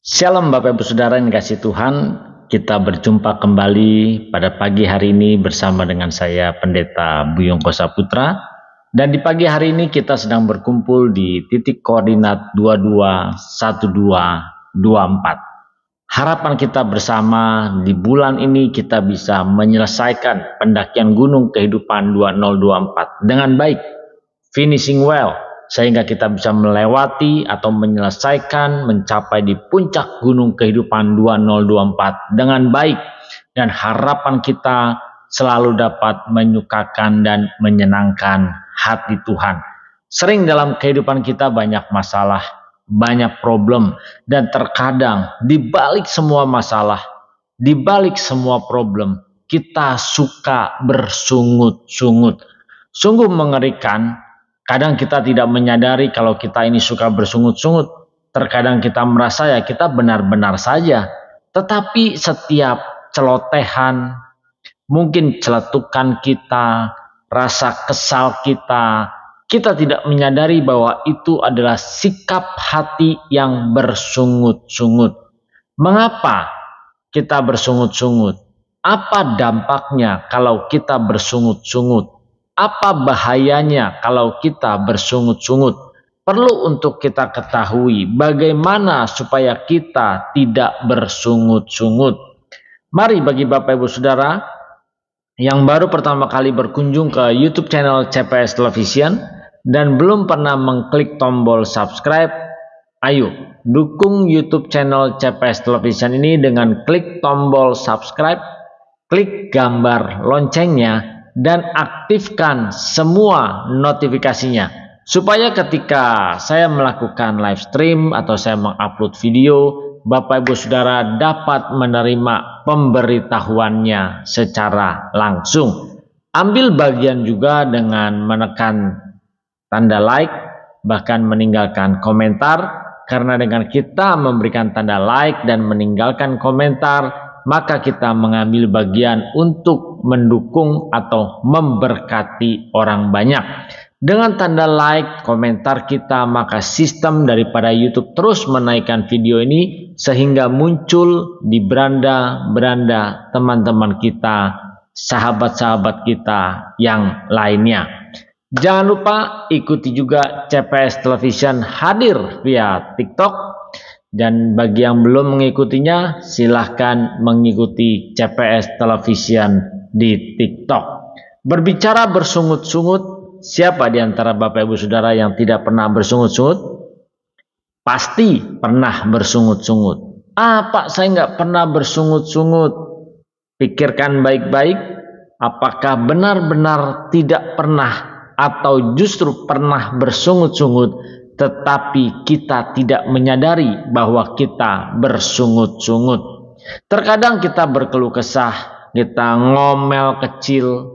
Shalom Bapak Ibu Saudara yang dikasihi Tuhan, kita berjumpa kembali pada pagi hari ini bersama dengan saya Pendeta Buyung Kosa Putra. Dan di pagi hari ini kita sedang berkumpul di titik koordinat 221224. Harapan kita bersama di bulan ini kita bisa menyelesaikan pendakian gunung kehidupan 2024 dengan baik, finishing well, sehingga kita bisa melewati atau menyelesaikan mencapai di puncak gunung kehidupan 2024 dengan baik, dan harapan kita selalu dapat menyukakan dan menyenangkan hati Tuhan. Sering dalam kehidupan kita banyak masalah, banyak problem, dan terkadang di balik semua masalah, di balik semua problem, kita suka bersungut-sungut. Sungguh mengerikan. Kadang kita tidak menyadari kalau kita ini suka bersungut-sungut. Terkadang kita merasa ya kita benar-benar saja. Tetapi setiap celotehan, mungkin celetukan kita, rasa kesal kita tidak menyadari bahwa itu adalah sikap hati yang bersungut-sungut. Mengapa kita bersungut-sungut? Apa dampaknya kalau kita bersungut-sungut? Apa bahayanya kalau kita bersungut-sungut? Perlu untuk kita ketahui bagaimana supaya kita tidak bersungut-sungut. Mari bagi Bapak Ibu Saudara yang baru pertama kali berkunjung ke YouTube channel CPS Television dan belum pernah mengklik tombol subscribe, ayo dukung YouTube channel CPS Television ini dengan klik tombol subscribe, klik gambar loncengnya, dan aktifkan semua notifikasinya supaya ketika saya melakukan live stream atau saya mengupload video, Bapak Ibu Saudara dapat menerima pemberitahuannya secara langsung. Ambil bagian juga dengan menekan tanda like, bahkan meninggalkan komentar, karena dengan kita memberikan tanda like dan meninggalkan komentar, maka kita mengambil bagian untuk mendukung atau memberkati orang banyak. Dengan tanda like, komentar kita, maka sistem daripada YouTube terus menaikkan video ini sehingga muncul di beranda-beranda teman-teman kita, sahabat-sahabat kita yang lainnya. Jangan lupa ikuti juga CPS Television hadir via TikTok. Dan bagi yang belum mengikutinya, silahkan mengikuti CPS Television di TikTok. Berbicara bersungut-sungut, siapa di antara Bapak Ibu Saudara yang tidak pernah bersungut-sungut? Pasti pernah bersungut-sungut. Pak, saya nggak pernah bersungut-sungut. Pikirkan baik-baik, apakah benar-benar tidak pernah atau justru pernah bersungut-sungut, tetapi kita tidak menyadari bahwa kita bersungut-sungut. Terkadang kita berkeluh kesah, kita ngomel kecil,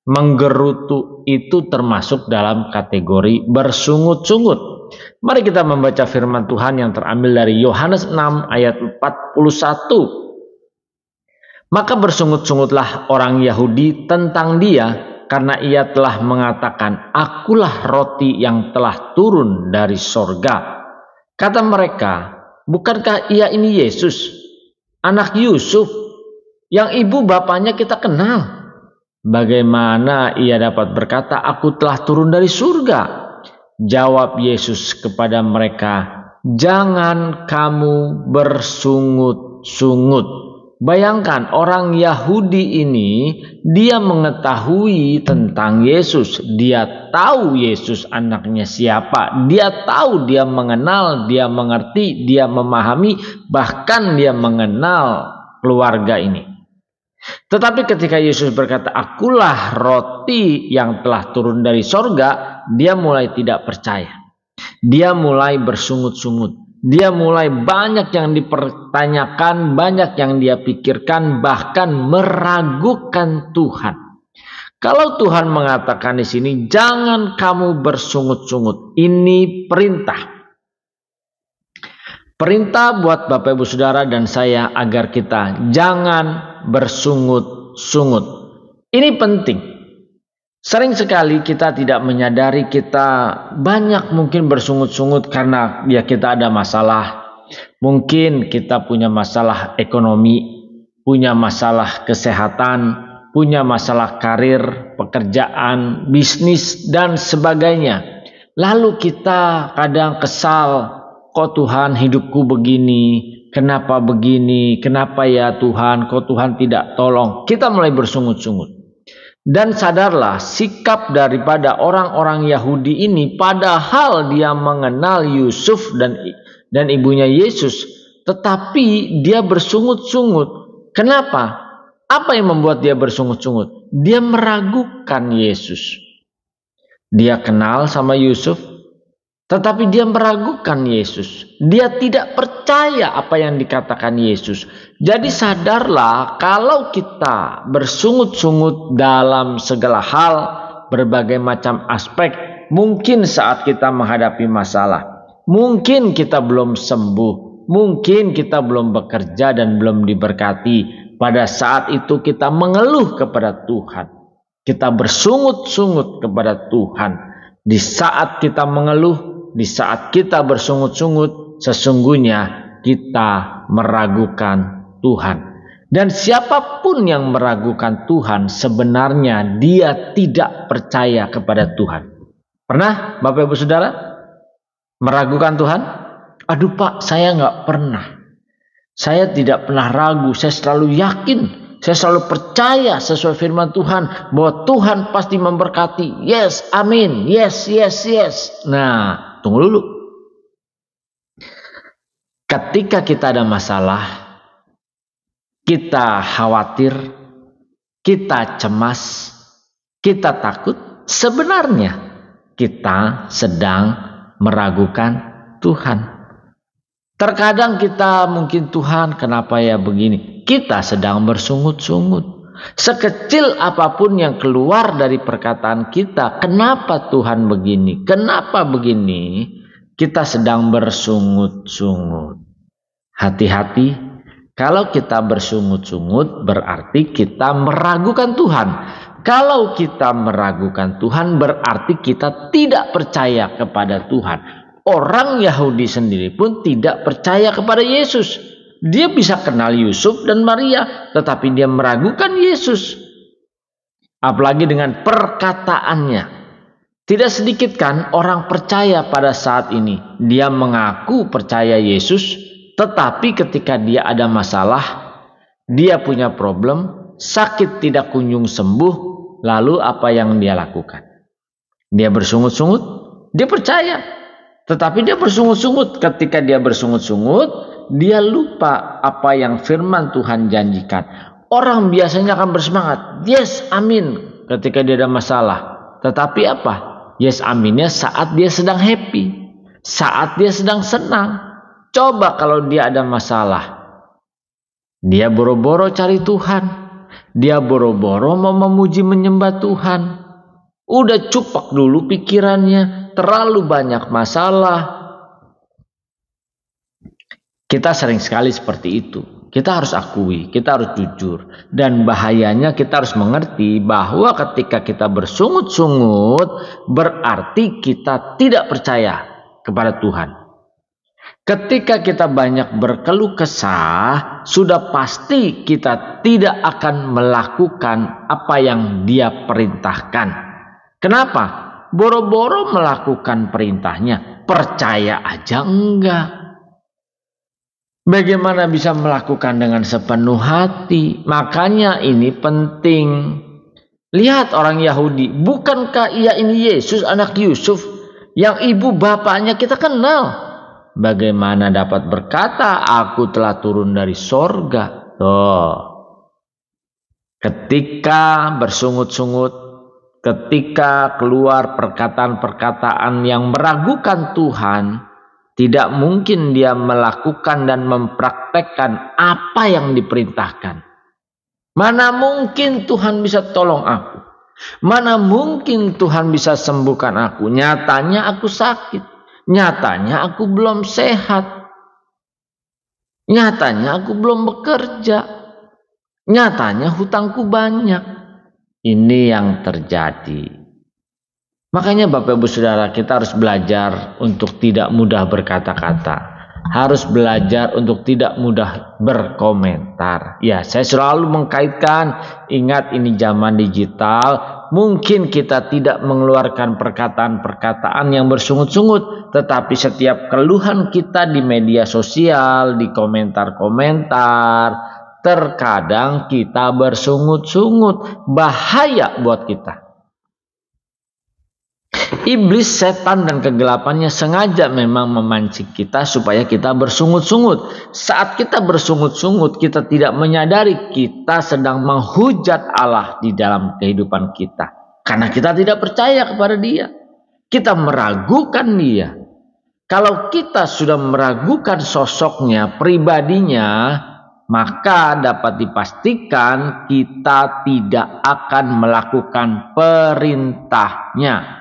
menggerutu, itu termasuk dalam kategori bersungut-sungut. Mari kita membaca firman Tuhan yang terambil dari Yohanes 6 ayat 41. Maka bersungut-sungutlah orang Yahudi tentang dia, karena ia telah mengatakan, akulah roti yang telah turun dari sorga. Kata mereka, bukankah ia ini Yesus, anak Yusuf, yang ibu bapaknya kita kenal? Bagaimana ia dapat berkata, aku telah turun dari surga? Jawab Yesus kepada mereka, jangan kamu bersungut-sungut. Bayangkan orang Yahudi ini, dia mengetahui tentang Yesus. Dia tahu Yesus anaknya siapa. Dia tahu, dia mengenal, dia mengerti, dia memahami, bahkan dia mengenal keluarga ini. Tetapi ketika Yesus berkata, akulah roti yang telah turun dari sorga, dia mulai tidak percaya. Dia mulai bersungut-sungut. Dia mulai banyak yang dipertanyakan, banyak yang dia pikirkan, bahkan meragukan Tuhan. Kalau Tuhan mengatakan di sini, jangan kamu bersungut-sungut, ini perintah. Perintah buat Bapak Ibu Saudara dan saya agar kita jangan bersungut-sungut. Ini penting. Sering sekali kita tidak menyadari kita banyak mungkin bersungut-sungut karena ya kita ada masalah, Mungkin kita punya masalah ekonomi, punya masalah kesehatan, punya masalah karir, pekerjaan, bisnis, dan sebagainya. Lalu kita kadang kesal, kok Tuhan hidupku begini, kenapa begini, kenapa ya Tuhan, kok Tuhan tidak tolong. Kita mulai bersungut-sungut. Dan sadarlah sikap daripada orang-orang Yahudi ini, padahal dia mengenal Yusuf dan ibunya Yesus, tetapi dia bersungut-sungut. Kenapa? Apa yang membuat dia bersungut-sungut? Dia meragukan Yesus. Dia kenal sama Yusuf, tetapi dia meragukan Yesus. Dia tidak percaya apa yang dikatakan Yesus. Jadi sadarlah, kalau kita bersungut-sungut dalam segala hal, berbagai macam aspek, mungkin saat kita menghadapi masalah, mungkin kita belum sembuh, mungkin kita belum bekerja dan belum diberkati. Pada saat itu kita mengeluh kepada Tuhan. Kita bersungut-sungut kepada Tuhan. Di saat kita mengeluh, di saat kita bersungut-sungut, sesungguhnya kita meragukan Tuhan. Dan siapapun yang meragukan Tuhan, sebenarnya dia tidak percaya kepada Tuhan. Pernah Bapak Ibu Saudara meragukan Tuhan? Aduh Pak, saya nggak pernah. Saya tidak pernah ragu, saya selalu yakin, saya selalu percaya sesuai firman Tuhan bahwa Tuhan pasti memberkati. Yes, amin. Yes, yes, yes. Nah, tunggu dulu. Ketika kita ada masalah, kita khawatir, kita cemas, kita takut, sebenarnya kita sedang meragukan Tuhan. Terkadang kita mungkin, Tuhan kenapa ya begini? Kita sedang bersungut-sungut. Sekecil apapun yang keluar dari perkataan kita, kenapa Tuhan begini? Kenapa begini? Kita sedang bersungut-sungut. Hati-hati, kalau kita bersungut-sungut berarti kita meragukan Tuhan. Kalau kita meragukan Tuhan berarti kita tidak percaya kepada Tuhan. Orang Yahudi sendiri pun tidak percaya kepada Yesus. Dia bisa kenal Yusuf dan Maria, tetapi dia meragukan Yesus. Apalagi dengan perkataannya. Tidak sedikit kan orang percaya pada saat ini. Dia mengaku percaya Yesus, tetapi ketika dia ada masalah, dia punya problem, sakit tidak kunjung sembuh, lalu apa yang dia lakukan? Dia bersungut-sungut, dia percaya. Tetapi dia bersungut-sungut. Ketika dia bersungut-sungut, dia lupa apa yang firman Tuhan janjikan. Orang biasanya akan bersemangat. Yes, amin. Ketika dia ada masalah. Tetapi apa? Yes, aminnya saat dia sedang happy. Saat dia sedang senang. Coba kalau dia ada masalah. Dia boro-boro cari Tuhan. Dia boro-boro mau memuji menyembah Tuhan. Udah cupak dulu pikirannya. Terlalu banyak masalah. Kita sering sekali seperti itu. Kita harus akui, kita harus jujur. Dan bahayanya kita harus mengerti bahwa ketika kita bersungut-sungut, berarti kita tidak percaya kepada Tuhan. Ketika kita banyak berkeluh kesah, sudah pasti kita tidak akan melakukan apa yang Dia perintahkan. Kenapa? Boro-boro melakukan perintahnya, percaya aja enggak. Bagaimana bisa melakukan dengan sepenuh hati? Makanya ini penting. Lihat orang Yahudi, bukankah ia ini Yesus anak Yusuf yang ibu bapaknya kita kenal? Bagaimana dapat berkata aku telah turun dari sorga? Ketika bersungut-sungut, ketika keluar perkataan-perkataan yang meragukan Tuhan, tidak mungkin dia melakukan dan mempraktekkan apa yang diperintahkan. Mana mungkin Tuhan bisa tolong aku? Mana mungkin Tuhan bisa sembuhkan aku? Nyatanya aku sakit. Nyatanya aku belum sehat. Nyatanya aku belum bekerja. Nyatanya hutangku banyak. Ini yang terjadi. Makanya Bapak Ibu Saudara, kita harus belajar untuk tidak mudah berkata-kata. harus belajar untuk tidak mudah berkomentar. Ya, saya selalu mengkaitkan, ingat ini zaman digital, mungkin kita tidak mengeluarkan perkataan-perkataan yang bersungut-sungut, tetapi setiap keluhan kita di media sosial, di komentar-komentar, terkadang kita bersungut-sungut, bahaya buat kita. Iblis, setan, dan kegelapannya sengaja memang memancing kita supaya kita bersungut-sungut. Saat kita bersungut-sungut, kita tidak menyadari kita sedang menghujat Allah di dalam kehidupan kita. Karena kita tidak percaya kepada Dia. Kita meragukan Dia. Kalau kita sudah meragukan sosoknya, pribadinya, maka dapat dipastikan kita tidak akan melakukan perintahnya.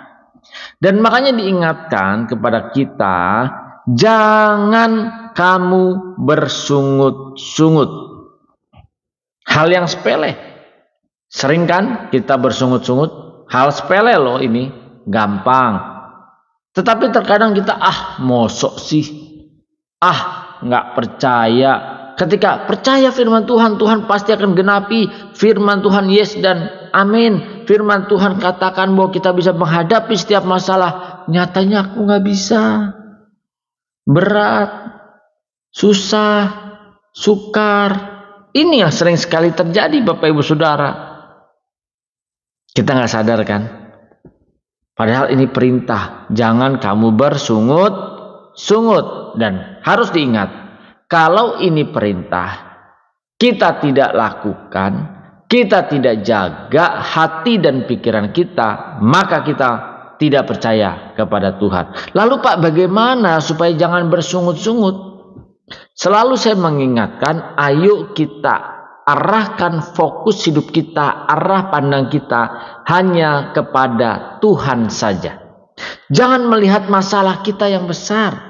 Dan makanya diingatkan kepada kita, jangan kamu bersungut-sungut. Hal yang sepele. Sering kan kita bersungut-sungut? Hal sepele loh ini, gampang. Tetapi terkadang kita, mosok sih. Nggak percaya. Ketika percaya firman Tuhan, Tuhan pasti akan genapi. Firman Tuhan yes dan amin. Firman Tuhan katakan bahwa kita bisa menghadapi setiap masalah. Nyatanya aku nggak bisa. Berat, susah, sukar. Ini yang sering sekali terjadi Bapak Ibu Saudara. Kita nggak sadar kan? Padahal ini perintah. Jangan kamu bersungut-sungut. Dan harus diingat, kalau ini perintah, kita tidak lakukan, kita tidak jaga hati dan pikiran kita, maka kita tidak percaya kepada Tuhan. Lalu Pak, bagaimana supaya jangan bersungut-sungut? Selalu saya mengingatkan, ayo kita arahkan fokus hidup kita, arah pandang kita hanya kepada Tuhan saja. Jangan melihat masalah kita yang besar.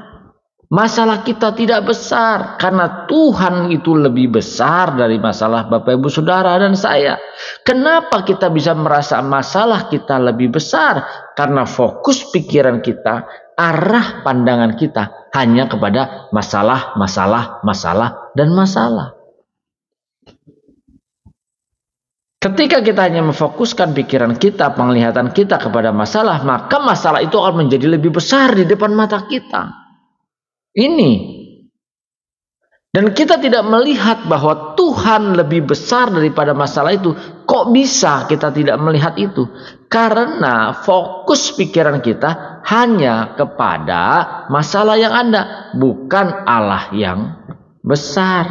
Masalah kita tidak besar karena Tuhan itu lebih besar dari masalah Bapak Ibu Saudara dan saya. Kenapa kita bisa merasa masalah kita lebih besar? Karena fokus pikiran kita, arah pandangan kita hanya kepada masalah, dan masalah. Ketika kita hanya memfokuskan pikiran kita, penglihatan kita kepada masalah, maka masalah itu akan menjadi lebih besar di depan mata kita. Ini. Dan kita tidak melihat bahwa Tuhan lebih besar daripada masalah itu. Kok bisa kita tidak melihat itu? Karena fokus pikiran kita hanya kepada masalah yang ada, bukan Allah yang besar.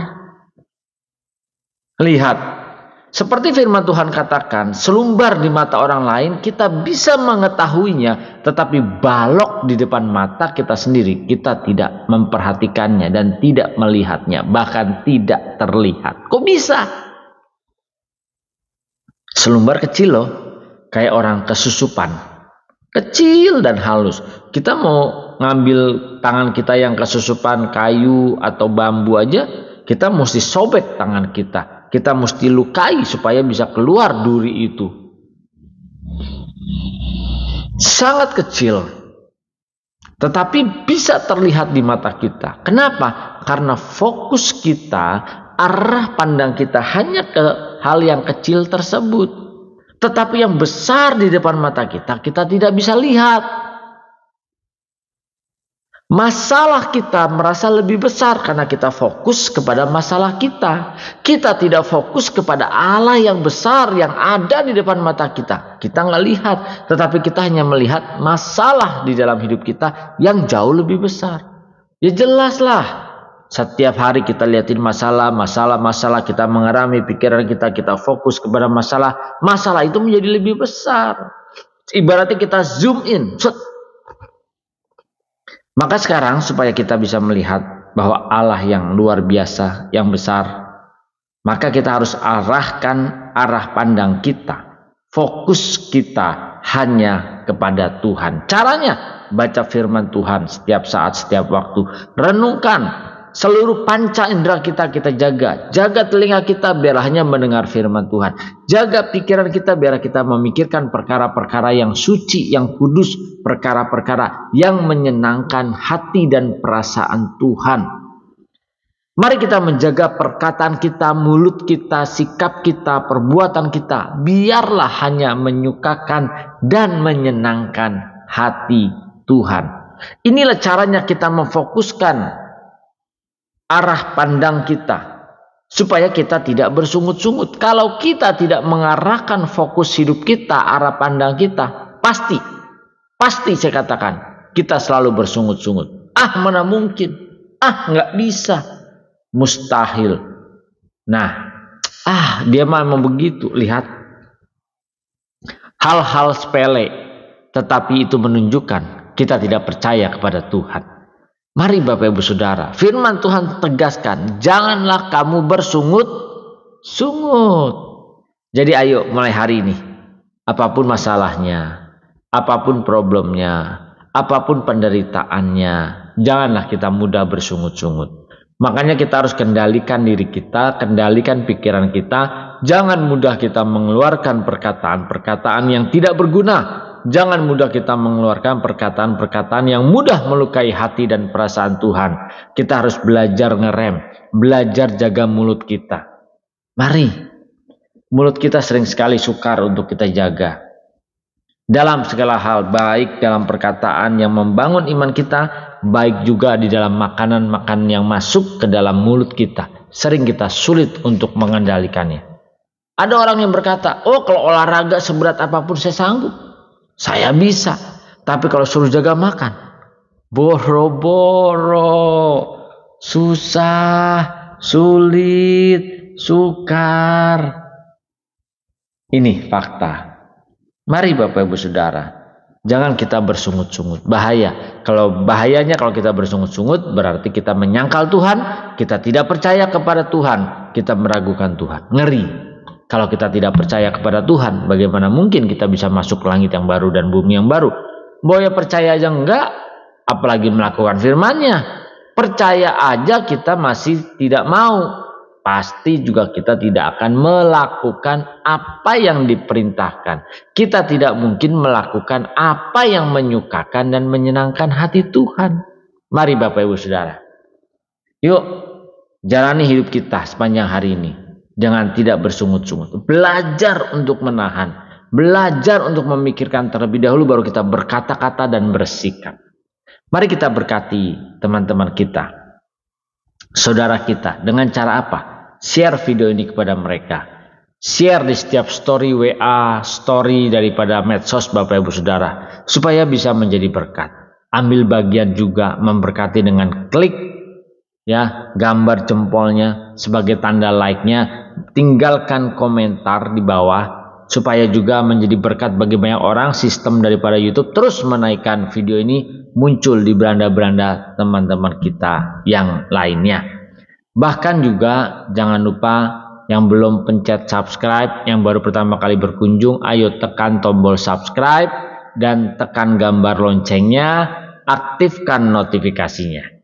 Lihat. Seperti firman Tuhan katakan, selumbar di mata orang lain kita bisa mengetahuinya, tetapi balok di depan mata kita sendiri kita tidak memperhatikannya dan tidak melihatnya, bahkan tidak terlihat. Kok bisa? Selumbar kecil loh, kayak orang kesusupan, kecil dan halus. Kita mau ngambil tangan kita yang kesusupan kayu atau bambu aja, kita mesti sobek tangan kita. Kita mesti lukai supaya bisa keluar duri itu. Sangat kecil. Tetapi bisa terlihat di mata kita. Kenapa? Karena fokus kita, arah pandang kita hanya ke hal yang kecil tersebut. Tetapi yang besar di depan mata kita, kita tidak bisa lihat. Masalah kita merasa lebih besar karena kita fokus kepada masalah kita. Kita tidak fokus kepada Allah yang besar yang ada di depan mata kita. Kita nggak lihat, tetapi kita hanya melihat masalah di dalam hidup kita yang jauh lebih besar. Ya jelaslah, setiap hari kita lihatin masalah, kita mengerami pikiran kita fokus kepada masalah itu menjadi lebih besar. Ibaratnya kita zoom in, Maka sekarang supaya kita bisa melihat bahwa Allah yang luar biasa, yang besar, maka kita harus arahkan arah pandang kita. Fokus kita hanya kepada Tuhan. Caranya baca firman Tuhan setiap saat, setiap waktu. Renungkan Seluruh panca indera kita jaga. Jaga telinga kita biar hanya mendengar firman Tuhan. Jaga pikiran kita biar kita memikirkan perkara-perkara yang suci, yang kudus, perkara-perkara yang menyenangkan hati dan perasaan Tuhan. Mari kita menjaga perkataan kita, mulut kita, sikap kita, perbuatan kita. Biarlah hanya menyukakan dan menyenangkan hati Tuhan. Inilah caranya kita memfokuskan arah pandang kita, supaya kita tidak bersungut-sungut. Kalau kita tidak mengarahkan fokus hidup kita, arah pandang kita, pasti saya katakan, kita selalu bersungut-sungut. Mana mungkin, nggak bisa, mustahil. Nah, dia memang begitu. Lihat, hal-hal sepele, tetapi itu menunjukkan kita tidak percaya kepada Tuhan. Mari Bapak Ibu Saudara, firman Tuhan tegaskan, janganlah kamu bersungut-sungut. Jadi ayo mulai hari ini, apapun masalahnya, apapun problemnya, apapun penderitaannya, janganlah kita mudah bersungut-sungut. Makanya kita harus kendalikan diri kita, kendalikan pikiran kita. Jangan mudah kita mengeluarkan perkataan-perkataan yang tidak berguna. Jangan mudah kita mengeluarkan perkataan-perkataan yang mudah melukai hati dan perasaan Tuhan. Kita harus belajar ngerem, belajar jaga mulut kita. Mari, mulut kita sering sekali sukar untuk kita jaga. Dalam segala hal, baik dalam perkataan yang membangun iman kita, baik juga di dalam makanan-makanan yang masuk ke dalam mulut kita. Sering kita sulit untuk mengendalikannya. Ada orang yang berkata, kalau olahraga seberat apapun saya sanggup. Saya bisa, tapi kalau suruh jaga makan, boro-boro, susah, sulit, sukar. Ini fakta. Mari Bapak Ibu Saudara, jangan kita bersungut-sungut. Bahayanya kalau kita bersungut-sungut, berarti kita menyangkal Tuhan, kita tidak percaya kepada Tuhan, kita meragukan Tuhan. Ngeri. Kalau kita tidak percaya kepada Tuhan, bagaimana mungkin kita bisa masuk ke langit yang baru dan bumi yang baru? Boya percaya aja enggak, apalagi melakukan firman-Nya. Percaya aja kita masih tidak mau. Pasti juga kita tidak akan melakukan apa yang diperintahkan. Kita tidak mungkin melakukan apa yang menyukakan dan menyenangkan hati Tuhan. Mari Bapak Ibu Saudara, yuk jalani hidup kita sepanjang hari ini. Jangan tidak bersungut-sungut. Belajar untuk menahan. Belajar untuk memikirkan terlebih dahulu baru kita berkata-kata dan bersikap. Mari kita berkati teman-teman kita, saudara kita. Dengan cara apa? Share video ini kepada mereka. Share di setiap story WA, story daripada medsos Bapak Ibu Saudara. Supaya bisa menjadi berkat. Ambil bagian juga memberkati dengan klik gambar jempolnya sebagai tanda like-nya. Tinggalkan komentar di bawah supaya juga menjadi berkat bagi banyak orang. Sistem daripada YouTube terus menaikkan video ini muncul di beranda-beranda teman-teman kita yang lainnya. Bahkan juga jangan lupa yang belum pencet subscribe, yang baru pertama kali berkunjung, ayo tekan tombol subscribe dan tekan gambar loncengnya, aktifkan notifikasinya.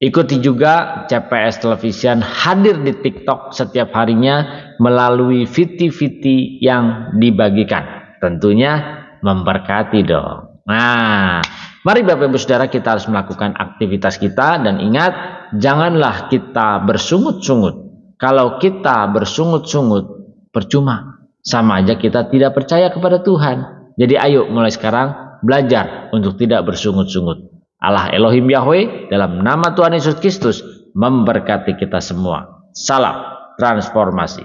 Ikuti juga CPS Television hadir di TikTok setiap harinya melalui VT-VT yang dibagikan. Tentunya memberkati dong. Nah, mari Bapak Ibu Saudara, kita harus melakukan aktivitas kita. Dan ingat, janganlah kita bersungut-sungut. Kalau kita bersungut-sungut, percuma. Sama aja kita tidak percaya kepada Tuhan. Jadi ayo mulai sekarang belajar untuk tidak bersungut-sungut. Allah Elohim Yahweh dalam nama Tuhan Yesus Kristus memberkati kita semua. Salam transformasi.